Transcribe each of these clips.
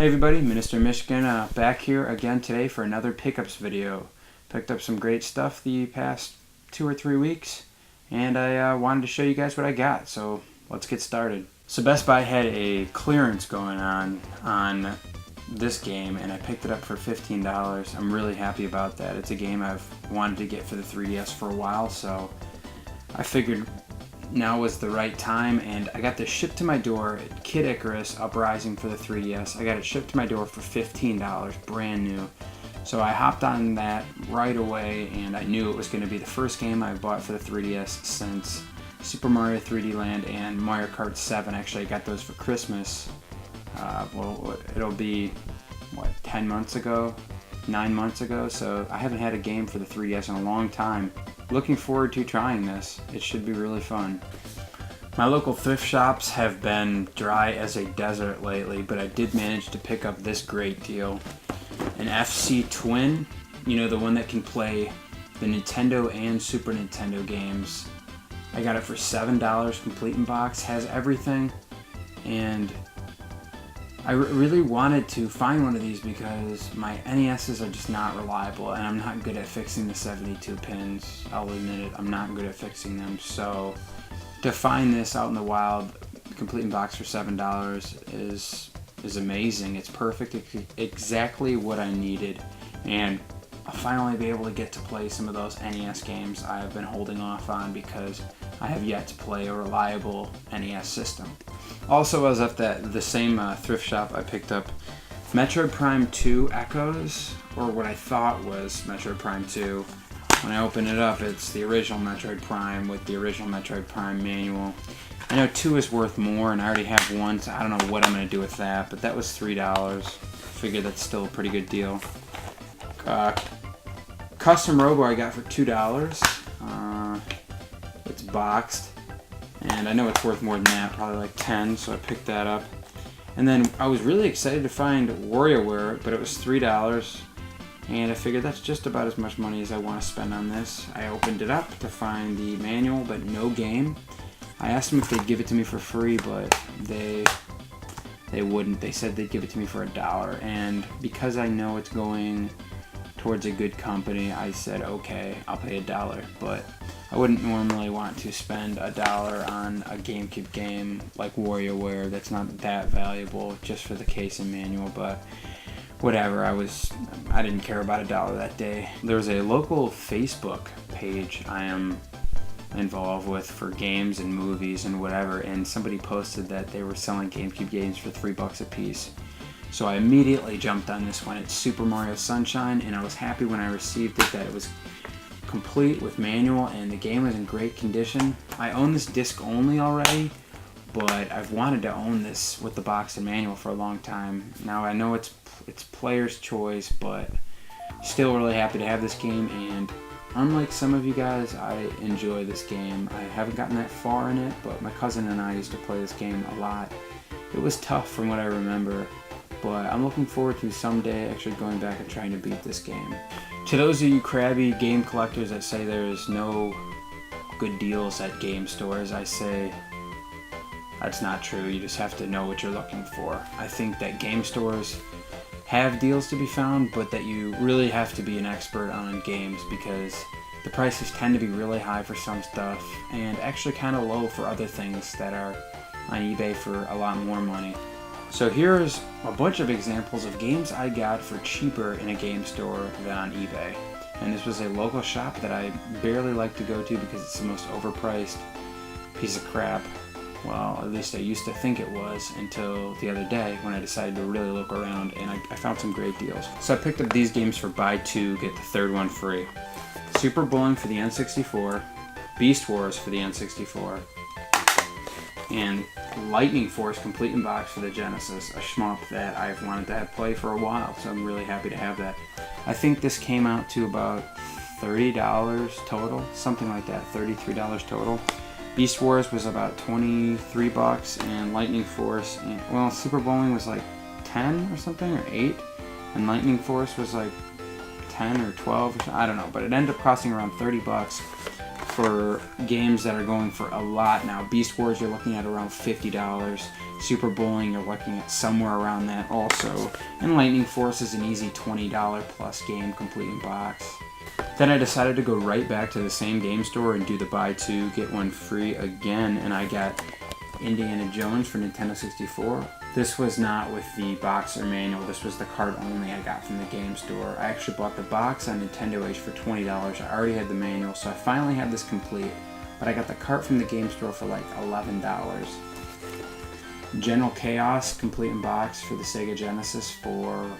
Hey everybody, Minister Mishkin back here again today for another pickups video. Picked up some great stuff the past 2 or 3 weeks, and I wanted to show you guys what I got, so let's get started. So Best Buy had a clearance going on this game, and I picked it up for $15. I'm really happy about that. It's a game I've wanted to get for the 3DS for a while, so I figured now was the right time, and I got this shipped to my door at Kid Icarus Uprising for the 3DS. I got it shipped to my door for $15, brand new. So I hopped on that right away, and I knew it was going to be the first game I bought for the 3DS since Super Mario 3D Land and Mario Kart 7. Actually, I got those for Christmas. Well, it'll be, 10 months ago? 9 months ago, so I haven't had a game for the 3DS in a long time. Looking forward to trying this. It should be really fun. My local thrift shops have been dry as a desert lately, but I did manage to pick up this great deal. An FC Twin, the one that can play the Nintendo and Super Nintendo games. I got it for $7 complete in box, has everything, and I really wanted to find one of these because my NESs are just not reliable, and I'm not good at fixing the 72 pins. I'll admit it, I'm not good at fixing them. So to find this out in the wild, complete in box for $7 is amazing. It's perfect, exactly what I needed, and I'll finally be able to get to play some of those NES games I've been holding off on because I have yet to play a reliable NES system. Also, I was at the same thrift shop. I picked up Metroid Prime 2 Echoes, or what I thought was Metroid Prime 2. When I open it up, it's the original Metroid Prime with the original Metroid Prime manual. I know 2 is worth more, and I already have 1, so I don't know what I'm going to do with that, but that was $3. Figure that's still a pretty good deal. Custom Robo I got for $2. It's boxed. And I know it's worth more than that, probably like 10, so I picked that up. And then I was really excited to find WarioWare, but it was $3. And I figured that's just about as much money as I want to spend on this. I opened it up to find the manual, but no game. I asked them if they'd give it to me for free, but they wouldn't. They said they'd give it to me for $1. And because I know it's going towards a good company, I said, okay, I'll pay $1. But I wouldn't normally want to spend $1 on a GameCube game like WarioWare that's not that valuable just for the case and manual, but whatever, I didn't care about $1 that day. There's a local Facebook page I am involved with for games and movies and whatever, and somebody posted that they were selling GameCube games for $3 a piece. So I immediately jumped on this one. It's Super Mario Sunshine, and I was happy when I received it that it was complete with manual and the game was in great condition. I own this disc only already, but I've wanted to own this with the box and manual for a long time. Now I know it's player's choice, but still really happy to have this game, and unlike some of you guys, I enjoy this game. I haven't gotten that far in it, but my cousin and I used to play this game a lot. It was tough from what I remember, but I'm looking forward to someday actually going back and trying to beat this game. To those of you crabby game collectors that say there's no good deals at game stores, I say that's not true. You just have to know what you're looking for. I think that game stores have deals to be found, but that you really have to be an expert on games because the prices tend to be really high for some stuff and actually kind of low for other things that are on eBay for a lot more money. So here's a bunch of examples of games I got for cheaper in a game store than on eBay. And this was a local shop that I barely like to go to because it's the most overpriced piece of crap. Well, at least I used to think it was until the other day when I decided to really look around, and I found some great deals. So I picked up these games for buy 2, get the third one free. Super Bowling for the N64, Beast Wars for the N64, and Lightning Force complete in box for the Genesis, a shmup that I've wanted to play for a while, so I'm really happy to have that. I think this came out to about $30 total, something like that, $33 total. Beast Wars was about $23, and Lightning Force, Super Bowling was like 10 or something, or 8, and Lightning Force was like 10 or 12, I don't know, but it ended up costing around $30. for games that are going for a lot now. Beast Wars, you're looking at around $50. Super Bowling, you're looking at somewhere around that also. And Lightning Force is an easy $20 plus game, complete in box. Then I decided to go right back to the same game store and do the buy two, get one free again, and I got Indiana Jones for Nintendo 64. This was not with the box or manual, this was the cart only I got from the game store. I actually bought the box on Nintendo Age for $20. I already had the manual, so I finally had this complete, but I got the cart from the game store for like $11. General Chaos, complete in box for the Sega Genesis for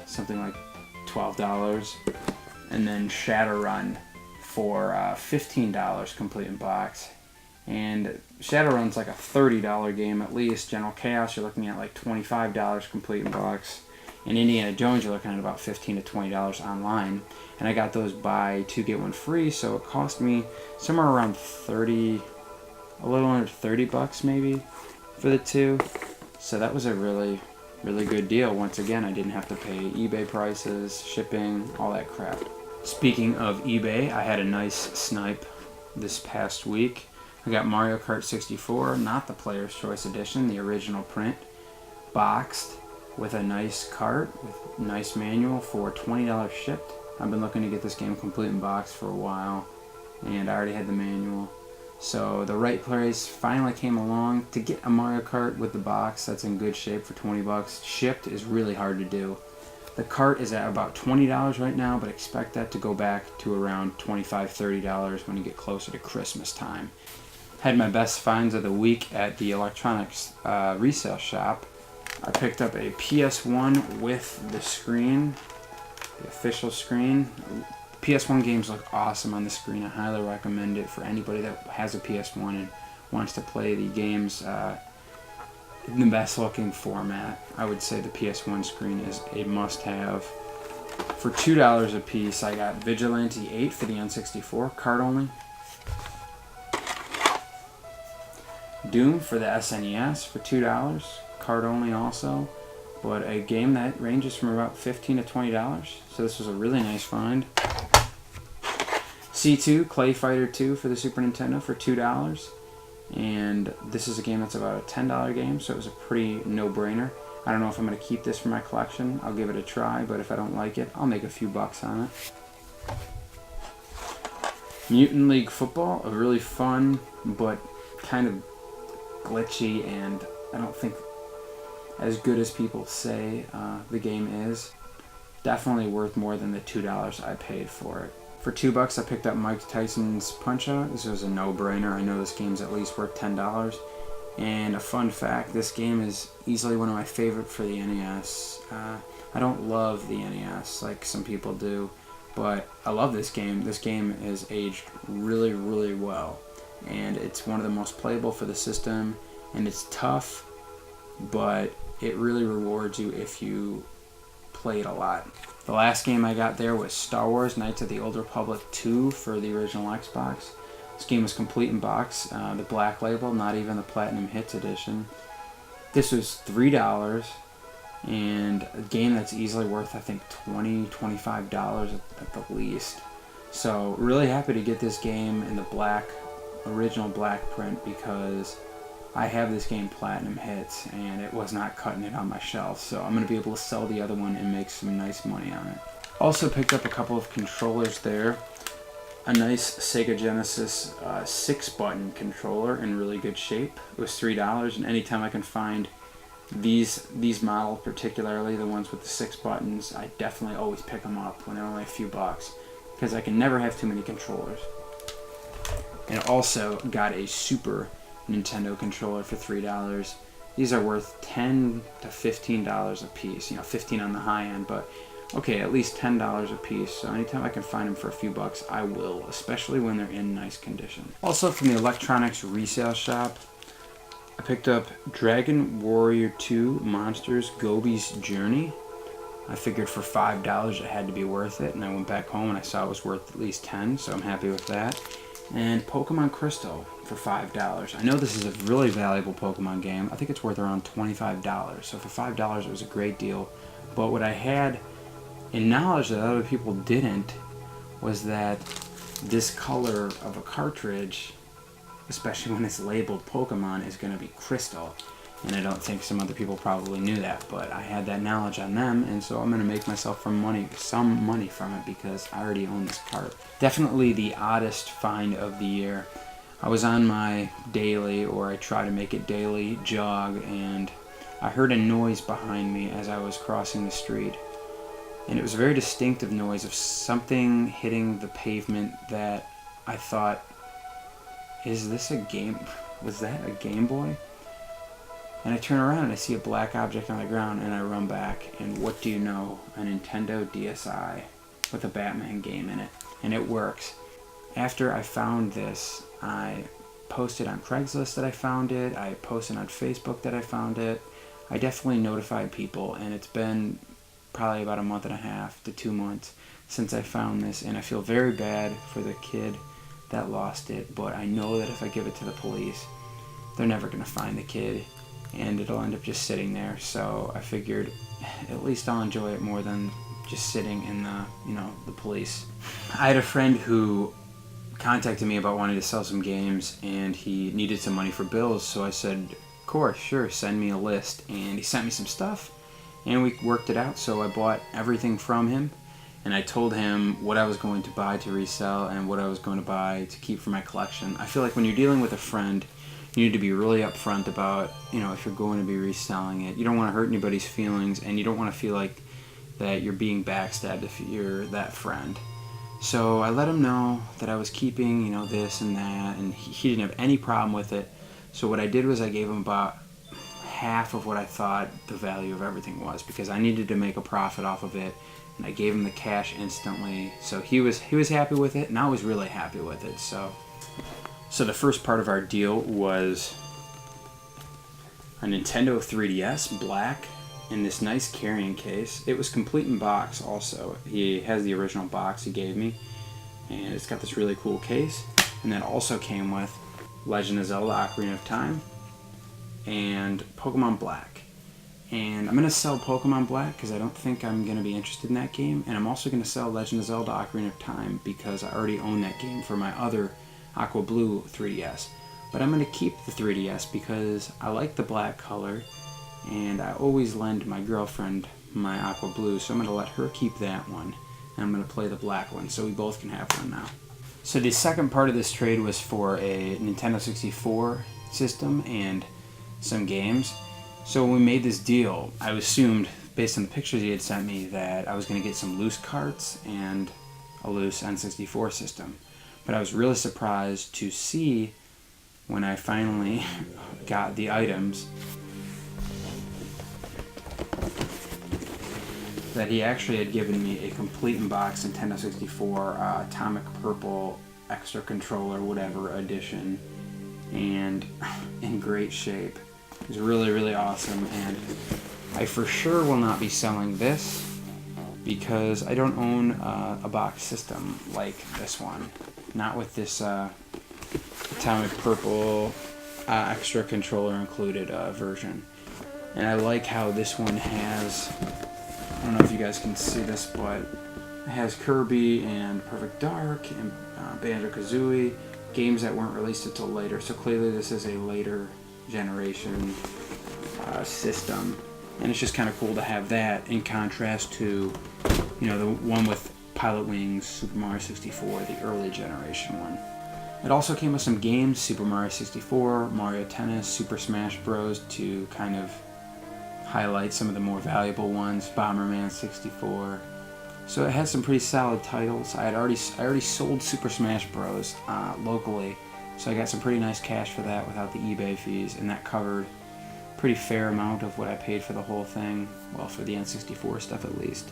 something like $12. And then Shadowrun for $15, complete in box. And Shadowrun's like a $30 game at least. General Chaos, you're looking at like $25 complete in box. And Indiana Jones, you're looking at about $15 to $20 online. And I got those buy two get one free, so it cost me somewhere around a little under $30 maybe for the two. So that was a really good deal. Once again, I didn't have to pay eBay prices, shipping, all that crap. Speaking of eBay, I had a nice snipe this past week. I got Mario Kart 64, not the Player's Choice Edition, the original print, boxed with a nice cart, with nice manual for $20 shipped. I've been looking to get this game complete in box for a while, and I already had the manual. So the right price finally came along to get a Mario Kart with the box that's in good shape for $20. Shipped is really hard to do. The cart is at about $20 right now, but expect that to go back to around $25, $30 when you get closer to Christmas time. Had my best finds of the week at the electronics resale shop. I picked up a PS1 with the screen, the official screen. PS1 games look awesome on the screen. I highly recommend it for anybody that has a PS1 and wants to play the games in the best looking format. I would say the PS1 screen is a must-have. For $2 a piece, I got Vigilante 8 for the N64, card only. Doom for the SNES for $2, card only also. But a game that ranges from about $15 to $20, so this was a really nice find. C2, Clay Fighter 2 for the Super Nintendo for $2. And this is a game that's about a $10 game, so it was a pretty no-brainer. I don't know if I'm going to keep this for my collection. I'll give it a try, but if I don't like it, I'll make a few bucks on it. Mutant League Football, a really fun, but kind of glitchy, and I don't think as good as people say the game is. Definitely worth more than the $2 I paid for it. For $2, I picked up Mike Tyson's Punch-Out. This was a no-brainer. I know this game's at least worth $10. And a fun fact, this game is easily one of my favorite for the NES. I don't love the NES like some people do, but I love this game. This game is aged really, really well. And it's one of the most playable for the system, and it's tough, but it really rewards you if you play it a lot. The last game I got there was Star Wars Knights of the Old Republic 2 for the original Xbox. This game was complete in box, the black label, not even the Platinum Hits edition. This was $3, and a game that's easily worth, I think, $20, $25 at the least. So really happy to get this game in the original black print, because I have this game Platinum Hits and it was not cutting it on my shelf, so I'm going to be able to sell the other one and make some nice money on it. Also picked up a couple of controllers there. A nice Sega Genesis 6-button controller in really good shape. It was $3, and anytime I can find these models, particularly the ones with the 6 buttons, I definitely always pick them up when they're only a few bucks, because I can never have too many controllers. And also got a Super Nintendo controller for $3. These are worth $10 to $15 a piece. You know, 15 on the high end, but okay, at least $10 a piece. So anytime I can find them for a few bucks, I will, especially when they're in nice condition. Also from the electronics resale shop, I picked up Dragon Warrior 2 Monsters Gobi's Journey. I figured for $5 it had to be worth it, and I went back home and I saw it was worth at least $10, so I'm happy with that. And Pokemon Crystal for $5. I know this is a really valuable Pokemon game. I think it's worth around $25. So for $5 it was a great deal. But what I had in knowledge that other people didn't was that this color of a cartridge, especially when it's labeled Pokemon, is going to be crystal. And I don't think some other people probably knew that, but I had that knowledge on them, and so I'm going to make myself some money from it because I already own this cart. Definitely the oddest find of the year. I was on my daily, or I try to make it daily, jog, and I heard a noise behind me as I was crossing the street. And it was a very distinctive noise of something hitting the pavement that I thought, is this a game? Was that a Game Boy? And I turn around and I see a black object on the ground, and I run back, and what do you know? A Nintendo DSi with a Batman game in it. And it works. After I found this, I posted on Craigslist that I found it. I posted on Facebook that I found it. I definitely notified people, and it's been probably about a month and a half to 2 months since I found this, and I feel very bad for the kid that lost it, but I know that if I give it to the police, they're never going to find the kid, and it'll end up just sitting there. So I figured at least I'll enjoy it more than just sitting in the police. I had a friend who contacted me about wanting to sell some games, and he needed some money for bills, so I said, of course, sure, send me a list. And he sent me some stuff, and we worked it out. So I bought everything from him, and I told him what I was going to buy to resell and what I was going to buy to keep for my collection. I feel like when you're dealing with a friend, you need to be really upfront about, if you're going to be reselling it. You don't want to hurt anybody's feelings, and you don't want to feel like that you're being backstabbed if you're that friend. So I let him know that I was keeping, this and that, and he didn't have any problem with it. So what I did was I gave him about half of what I thought the value of everything was, because I needed to make a profit off of it, and I gave him the cash instantly. So he was happy with it, and I was really happy with it. So the first part of our deal was a Nintendo 3DS, black, in this nice carrying case. It was complete in box also. He has the original box he gave me, and it's got this really cool case. And that also came with Legend of Zelda Ocarina of Time and Pokemon Black. And I'm going to sell Pokemon Black because I don't think I'm going to be interested in that game. And I'm also going to sell Legend of Zelda Ocarina of Time because I already own that game for my other Aqua Blue 3DS. But I'm going to keep the 3DS because I like the black color, and I always lend my girlfriend my Aqua Blue, so I'm going to let her keep that one, and I'm going to play the black one, so we both can have one now. So the second part of this trade was for a Nintendo 64 system and some games. So when we made this deal, I assumed, based on the pictures he had sent me, that I was going to get some loose carts and a loose N64 system. But I was really surprised to see, when I finally got the items, that he actually had given me a complete in-box Nintendo 64 Atomic Purple Extra Controller, whatever, edition, and in great shape. It was really, really awesome, and I for sure will not be selling this because I don't own a box system like this one. Not with this Atomic Purple Extra Controller included version. And I like how this one has, I don't know if you guys can see this, but it has Kirby and Perfect Dark and Banjo-Kazooie, games that weren't released until later. So clearly this is a later generation system. And it's just kind of cool to have that in contrast to, the one with Pilot Wings, Super Mario 64, the early generation one. It also came with some games, Super Mario 64, Mario Tennis, Super Smash Bros. To kind of highlight some of the more valuable ones, Bomberman 64. So it has some pretty solid titles. I already sold Super Smash Bros. Locally, so I got some pretty nice cash for that without the eBay fees, and that covered a pretty fair amount of what I paid for the whole thing, well, for the N64 stuff at least.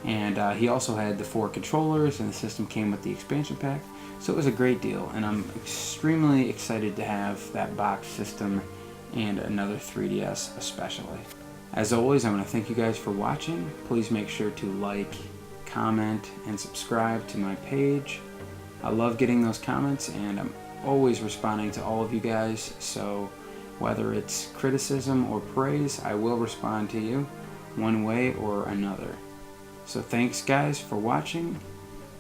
And he also had the 4 controllers, and the system came with the expansion pack, so it was a great deal, and I'm extremely excited to have that box system and another 3DS especially. As always, I want to thank you guys for watching. Please make sure to like, comment, and subscribe to my page. I love getting those comments, and I'm always responding to all of you guys, so whether it's criticism or praise, I will respond to you one way or another. So thanks guys for watching,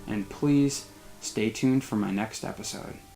and please Stay tuned for my next episode.